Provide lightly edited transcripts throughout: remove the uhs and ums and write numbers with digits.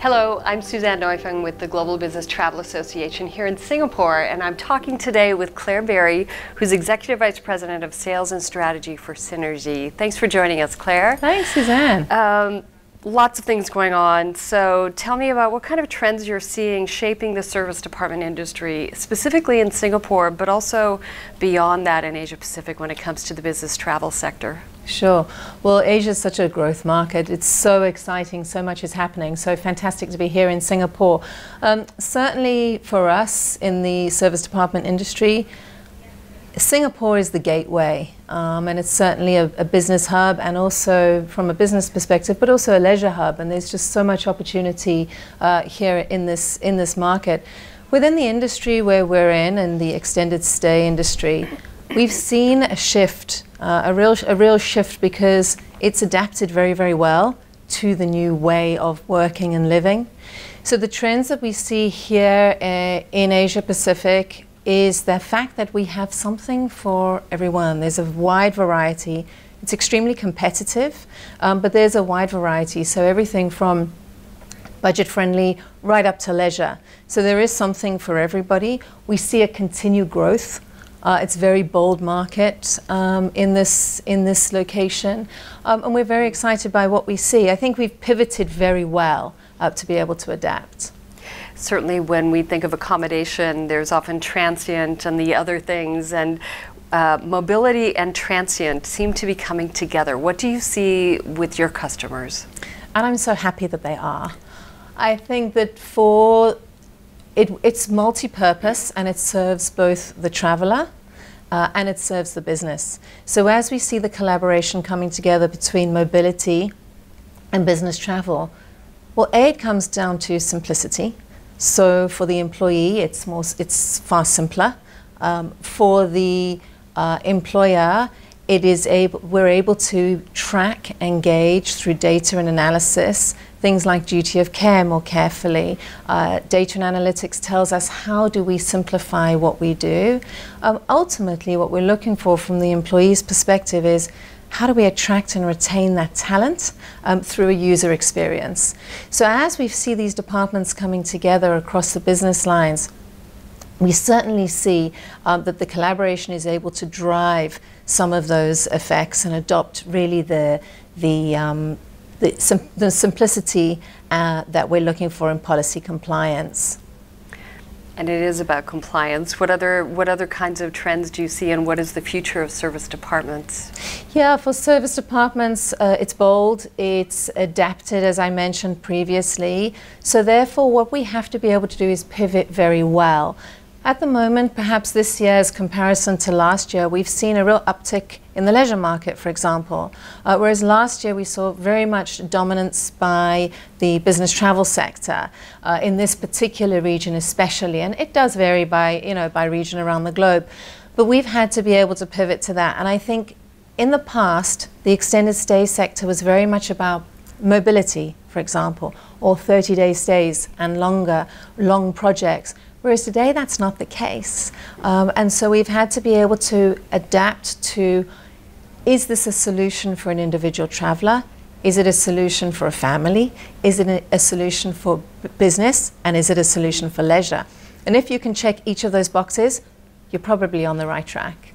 Hello, I'm Suzanne Neufang with the Global Business Travel Association here in Singapore, and I'm talking today with Claire Barrie, who's Executive Vice President of Sales and Strategy for Synergy. Thanks for joining us, Claire. Thanks, Suzanne. Lots of things going on, so tell me about what kind of trends you're seeing shaping the service department industry, specifically in Singapore, but also beyond that in Asia Pacific when it comes to the business travel sector. Sure. Well, Asia is such a growth market. It's so exciting. So much is happening. So fantastic to be here in Singapore. Certainly for us in the service department industry, Singapore is the gateway, and it's certainly a business hub, and also from a business perspective, but also a leisure hub. And there's just so much opportunity here in this market. Within the industry where we're in the extended stay industry, we've seen a shift, a real shift, because it's adapted very, very well to the new way of working and living. So the trends that we see here in Asia Pacific is the fact that we have something for everyone. There's a wide variety. It's extremely competitive, but there's a wide variety. So everything from budget-friendly right up to leisure. So there is something for everybody. We see a continued growth. It's a very bold market in this location, and we're very excited by what we see. I think we've pivoted very well to be able to adapt. Certainly when we think of accommodation, there's often transient and the other things, and mobility and transient seem to be coming together. What do you see with your customers? And I'm so happy that they are. I think that it's multi-purpose, and it serves both the traveler and it serves the business. So as we see the collaboration coming together between mobility and business travel, well, it comes down to simplicity. So for the employee, it's far simpler. For the employer, we're able to track and gauge through data and analysis things like duty of care more carefully. Data and analytics tells us how do we simplify what we do. Ultimately, what we're looking for from the employee's perspective is how do we attract and retain that talent through a user experience. So as we see these departments coming together across the business lines, we certainly see that the collaboration is able to drive some of those effects and adopt really the simplicity that we're looking for in policy compliance. And it is about compliance. What other kinds of trends do you see, and what is the future of service departments? Yeah, for service departments, it's bold, it's adapted, as I mentioned previously. So therefore, what we have to be able to do is pivot very well. At the moment, perhaps this year's comparison to last year, we've seen a real uptick in the leisure market, for example, whereas last year we saw very much dominance by the business travel sector in this particular region especially, and it does vary by region around the globe. But we've had to be able to pivot to that, and I think in the past, the extended stay sector was very much about mobility, for example, or 30-day stays and long projects. Whereas today, that's not the case. And so we've had to be able to adapt to, is this a solution for an individual traveler? Is it a solution for a family? Is it a solution for business? And is it a solution for leisure? And if you can check each of those boxes, you're probably on the right track.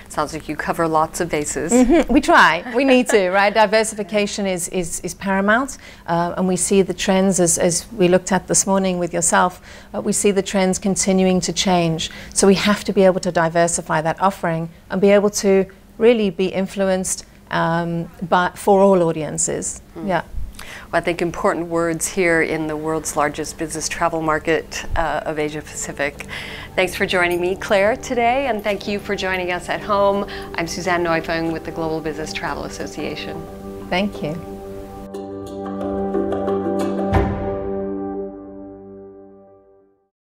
Sounds like you cover lots of bases. We try. We need to, right? Diversification is paramount, and we see the trends as we looked at this morning with yourself. We see the trends continuing to change. So we have to be able to diversify that offering and be able to really be influenced for all audiences. Yeah. Well, I think important words here in the world's largest business travel market of Asia Pacific. Thanks for joining me, Claire, today, and thank you for joining us at home. I'm Suzanne Neufang with the Global Business Travel Association. Thank you.